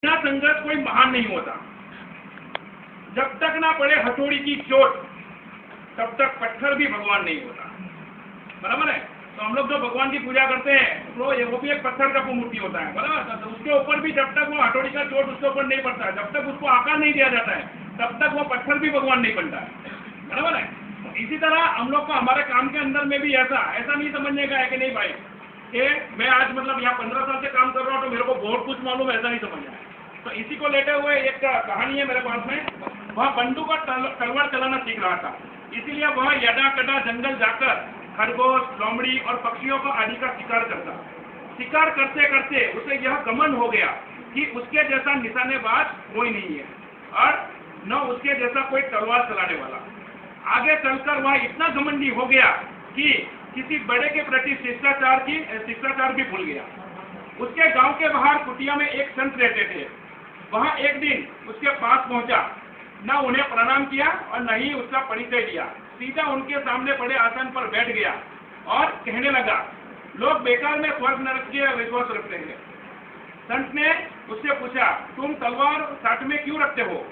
बिना संघर्ष कोई महान नहीं होता। जब तक ना पड़े हथौड़ी की चोट तब तक पत्थर भी भगवान नहीं होता। बराबर है। तो हम लोग जो भगवान की पूजा करते हैं वो भी एक पत्थर का मूर्ति होता है। बराबर। तो उसके ऊपर भी जब तक वो हथौड़ी का चोट उसके ऊपर नहीं पड़ता है, जब तक उसको आकार नहीं दिया जाता है, तब तक वो पत्थर भी भगवान नहीं बनता है। बराबर है। तो इसी तरह हम लोग को हमारे काम के अंदर में भी ऐसा नहीं समझने का है कि नहीं भाई कि मैं आज मतलब यहाँ 15 साल से काम कर रहा हूँ तो मेरे को बहुत कुछ मालूम है, ऐसा नहीं समझना है। तो इसी को लेते हुए एक कहानी है मेरे पास में। वह बंदूक और तलवार चलाना सीख रहा था, इसीलिए वह यदा कदा जंगल जाकर खरगोश, लोमड़ी और पक्षियों का आदि का शिकार करता। शिकार करते करते उसे यह गमन हो गया कि उसके जैसा निशानेबाज कोई नहीं है और न उसके जैसा कोई तलवार चलाने वाला। आगे चलकर वह इतना घमंडी हो गया कि किसी बड़े के प्रति शिष्टाचार भी भूल गया। उसके गांव के बाहर कुटिया में एक संत रहते थे। वहां एक दिन उसके पास पहुंचा, न उन्हें प्रणाम किया और न ही उसका परिचय दिया। सीधा उनके सामने पड़े आसन पर बैठ गया और कहने लगा, लोग बेकार में स्वर्ग नरक के विश्वास रखते हैं। संत ने उससे पूछा, तुम तलवार साथ में क्यों रखते हो?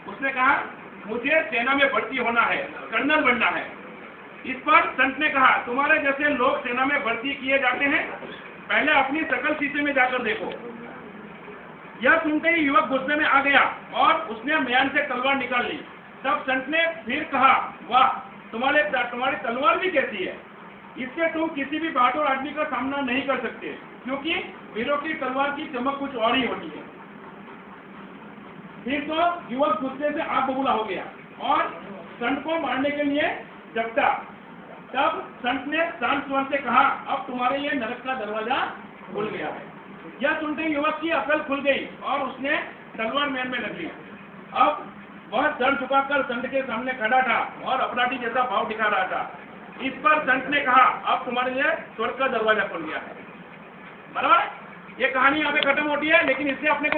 उसने कहा, मुझे सेना में भर्ती होना है, कर्नल बनना है। इस पर संत ने कहा, तुम्हारे जैसे लोग सेना में भर्ती किए जाते हैं, पहले अपनी शकल शीशे में जाकर देखो। यह सुनते ही युवक गुस्से में आ गया और उसने म्यान से तलवार निकाल ली। तब संत ने फिर कहा, वाह, तुम्हारी तलवार भी कैसी है? इससे तुम किसी भी बहादुर आदमी का सामना नहीं कर सकते, क्योंकि वीरों की तलवार की चमक कुछ और ही होती है। फिर तो युवक गुस्से से आग बबूला हो गया और संत को मारने के लिए जपटा। तब संत ने शांत स्वर से कहा, अब तुम्हारे लिए नरक का दरवाजा खुल गया है। यह सुनते युवक की अकल खुल गई और उसने तलवार म्यान में लग ली। अब वह सर झुकाकर संत के सामने खड़ा था और अपराधी जैसा भाव दिखा रहा था। इस पर संत ने कहा, अब तुम्हारे लिए स्वर्ग का दरवाजा खुल गया है। बराबर। ये कहानी यहाँ पे खत्म होती है, लेकिन इससे अपने को